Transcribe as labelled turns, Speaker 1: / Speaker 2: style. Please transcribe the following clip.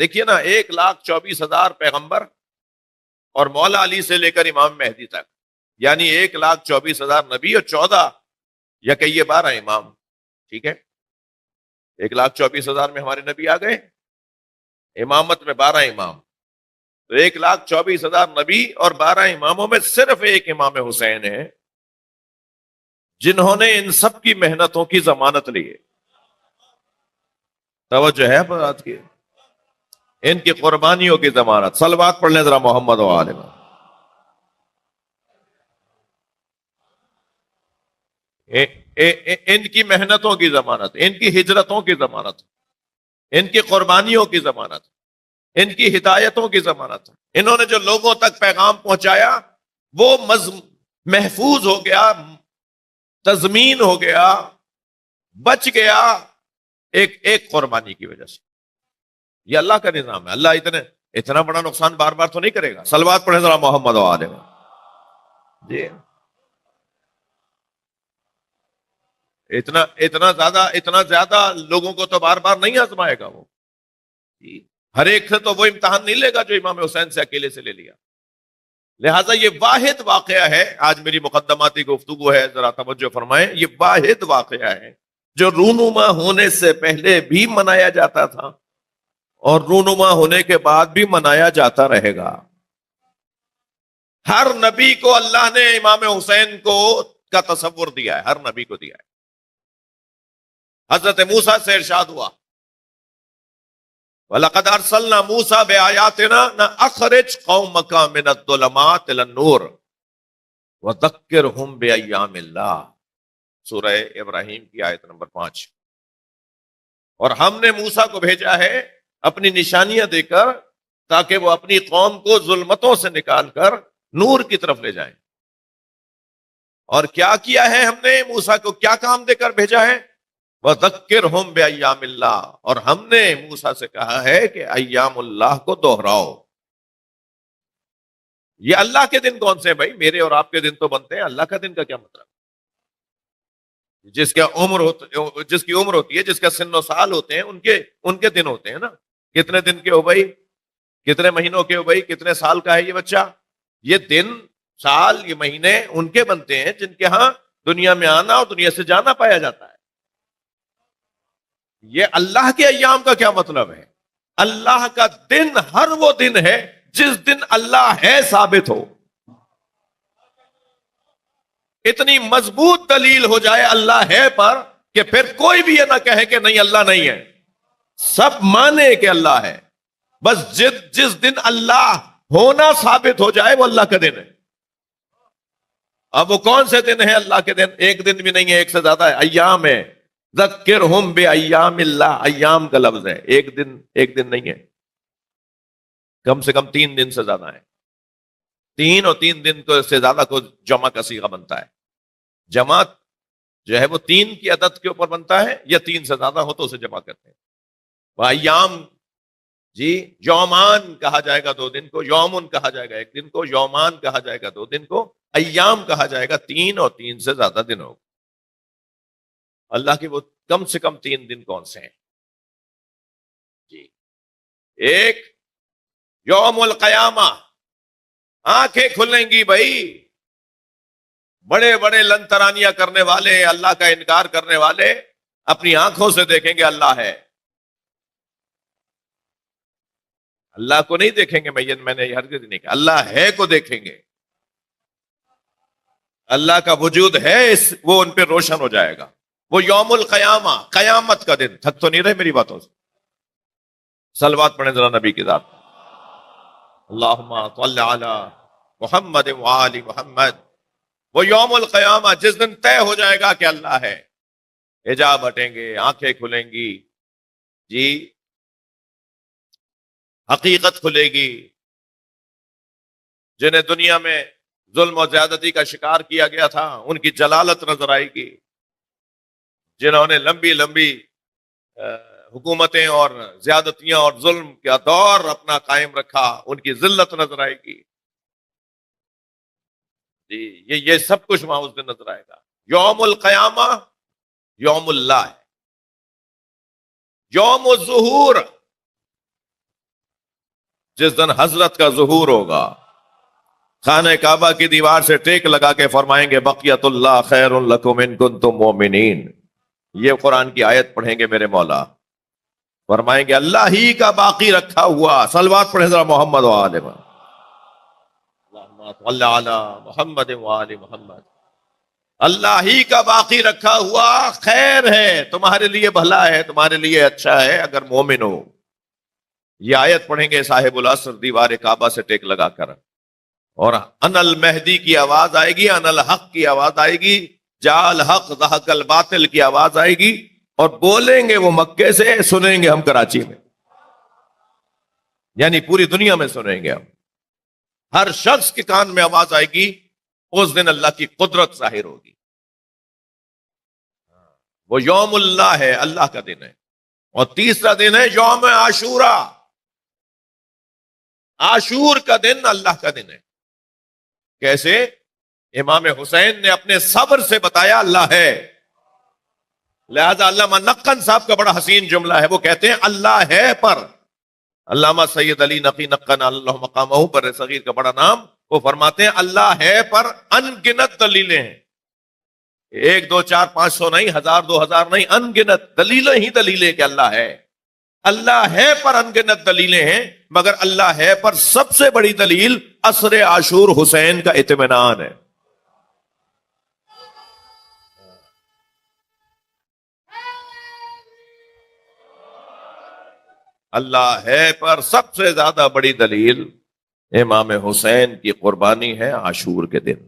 Speaker 1: دیکھیے نا 1,24,000 پیغمبر اور مولا علی سے لے کر امام مہدی تک، یعنی 1,24,000 نبی اور 14 یا کہیے 12 امام. ٹھیک ہے، 1,24,000 میں ہمارے نبی آ گئے، امامت میں 12 امام، تو 1,24,000 نبی اور 12 اماموں میں صرف ایک امام حسین ہے جنہوں نے ان سب کی محنتوں کی ضمانت لی ہے. توجہ ہے بات کی، ان کی قربانیوں کی ضمانت. صلوات پڑھ لیں ذرا محمد و آل محمد. ان کی محنتوں کی ضمانت، ان کی ہجرتوں کی ضمانت، ان کی قربانیوں کی ضمانت، ان کی ہدایتوں کی ضمانت. انہوں نے جو لوگوں تک پیغام پہنچایا وہ محفوظ ہو گیا، تضمین ہو گیا، بچ گیا ایک قربانی کی وجہ سے. یہ اللہ کا نظام ہے. اللہ اتنا بڑا نقصان بار بار تو نہیں کرے گا. صلوات پڑھیں ذرا محمد و آل محمد. جی اتنا زیادہ لوگوں کو تو بار بار نہیں آزمائے گا وہ. ہر ایک سے تو وہ امتحان نہیں لے گا جو امام حسین سے اکیلے سے لے لیا. لہٰذا یہ واحد واقعہ ہے. آج میری مقدماتی گفتگو ہے، ذرا توجہ فرمائیں. یہ واحد واقعہ ہے جو رونما ہونے سے پہلے بھی منایا جاتا تھا اور رونما ہونے کے بعد بھی منایا جاتا رہے گا. ہر نبی کو اللہ نے امام حسین کا تصور دیا ہے، ہر نبی کو دیا ہے. حضرت موسیٰ سے ارشاد ہوا وَلَقَدْ أَرْسَلْنَا مُوسَىٰ بِآيَاتِنَا أَخْرِجْ قَوْمَكَ مِنَ الظُّلُمَاتِ إِلَى النُّورِ وَذَكِّرْهُمْ بِأَيَّامِ اللَّهِ. سورہ ابراہیم کی آیت نمبر 5. اور ہم نے موسیٰ کو بھیجا ہے اپنی نشانیاں دے کر تاکہ وہ اپنی قوم کو ظلمتوں سے نکال کر نور کی طرف لے جائیں. اور کیا کیا ہے ہم نے موسیٰ کو، کیا کام دے کر بھیجا ہے؟ وَذَكِّرْهُمْ بِأَيَّامِ اللَّهِ. اور ہم نے موسیٰ سے کہا ہے کہ ایام اللہ کو دوہراؤ. یہ اللہ کے دن کون سے ہیں بھائی؟ میرے اور آپ کے دن تو بنتے ہیں، اللہ کا دن کا کیا مطلب؟ جس کی عمر ہوتی ہے، جس کا سن و سال ہوتے ہیں، ان کے دن ہوتے ہیں نا. کتنے دن کے ہو بھائی؟ کتنے مہینوں کے ہو بھائی؟ کتنے سال کا ہے یہ بچہ؟ یہ دن، سال، یہ مہینے ان کے بنتے ہیں جن کے ہاں دنیا میں آنا اور دنیا سے جانا پایا جاتا ہے. یہ اللہ کے ایام کا کیا مطلب ہے؟ اللہ کا دن ہر وہ دن ہے جس دن اللہ ہے ثابت ہو. اتنی مضبوط دلیل ہو جائے اللہ ہے پر کہ پھر کوئی بھی یہ نہ کہے کہ نہیں اللہ نہیں ہے. سب مانے کہ اللہ ہے. بس جس دن اللہ ہونا ثابت ہو جائے وہ اللہ کا دن ہے. اب وہ کون سے دن ہے اللہ کے دن؟ ایک دن بھی نہیں ہے، ایک سے زیادہ ہے. ایام ہے. ذکرہم بایام اللہ. ایام کا لفظ ہے، ایک دن نہیں ہے، کم سے کم 3 دن سے زیادہ ہے. 3 اور 3 دن کو سے زیادہ کو جمع کا صیغہ بنتا ہے. جمع جو ہے وہ 3 کی عدد کے اوپر بنتا ہے، یا 3 سے زیادہ ہو تو اسے جمع کرتے ہیں. وہ ایام، جی یومان کہا جائے گا 2 دن کو، یومن کہا جائے گا 1 دن کو، یومان کہا جائے گا 2 دن کو، ایام کہا جائے گا 3 اور 3 سے زیادہ دن ہوگا. اللہ کے وہ کم سے کم 3 دن کون سے ہیں؟ جی، ایک یوم القیامہ، آنکھیں کھلیں گی بھائی. بڑے بڑے لنترانیاں کرنے والے، اللہ کا انکار کرنے والے اپنی آنکھوں سے دیکھیں گے اللہ ہے. اللہ کو نہیں دیکھیں گے. میں نے ہرگز نہیں کہا اللہ ہے کو دیکھیں گے. اللہ کا وجود ہے وہ ان پہ روشن ہو جائے گا. وہ یوم القیامہ، قیامت کا دن. تھک تو نہیں رہے میری باتوں سے؟ صلوات پڑھیں ذرا نبی کی ذات. اللہم صلی علی محمد وآل محمد. وہ یوم القیامہ جس دن طے ہو جائے گا کہ اللہ ہے. حجاب ہٹیں گے، آنکھیں کھلیں گی، جی حقیقت کھلے گی. جنہیں دنیا میں ظلم و زیادتی کا شکار کیا گیا تھا ان کی جلالت نظر آئے گی. جنہوں نے لمبی لمبی حکومتیں اور زیادتیاں اور ظلم کا دور اپنا قائم رکھا ان کی ذلت نظر آئے گی. جی یہ سب کچھ وہاں اس دن نظر آئے گا. یوم القیامہ یوم اللہ ہے. یوم الظہور جس دن حضرت کا ظہور ہوگا، خانہ کعبہ کی دیوار سے ٹیک لگا کے فرمائیں گے بقیت اللہ خیر لکم ان کنتم مؤمنین. یہ قرآن کی آیت پڑھیں گے میرے مولا، فرمائیں گے اللہ ہی کا باقی رکھا ہوا. صلوات پڑھیں ذرا محمد و آل محمد، اللہم صل علی محمد و آل محمد. اللہ ہی کا باقی رکھا ہوا خیر ہے، تمہارے لیے بھلا ہے، تمہارے لیے اچھا ہے اگر مومن ہو. یہ آیت پڑھیں گے صاحب العصر دیوار کعبہ سے ٹیک لگا کر، اور ان المہدی کی آواز آئے گی، ان الحق کی آواز آئے گی، جاء الحق زہق الباطل کی آواز آئے گی، اور بولیں گے وہ مکے سے، سنیں گے ہم کراچی میں، یعنی پوری دنیا میں سنیں گے ہم. ہر شخص کے کان میں آواز آئے گی. اس دن اللہ کی قدرت ظاہر ہوگی. وہ یوم اللہ ہے، اللہ کا دن ہے. اور تیسرا دن ہے یوم عاشورہ. عاشور کا دن اللہ کا دن ہے. کیسے؟ امام حسین نے اپنے صبر سے بتایا اللہ ہے. لہذا علامہ نقن صاحب کا بڑا حسین جملہ ہے، وہ کہتے ہیں اللہ ہے پر. علامہ سید علی نقی نقن اللہ مقامہ پر صغیر کا بڑا نام، وہ فرماتے ہیں اللہ ہے پر ان گنت دلیلیں ہیں. 1 2 4 500 نہیں، 1000 2000 نہیں، ان گنت دلیلیں ہی دلیلیں کہ اللہ ہے. اللہ ہے پر ان گنت دلیلیں ہیں، مگر اللہ ہے پر سب سے بڑی دلیل عصر عاشور حسین کا اطمینان ہے. اللہ ہے پر سب سے زیادہ بڑی دلیل امام حسین کی قربانی ہے عاشور کے دن.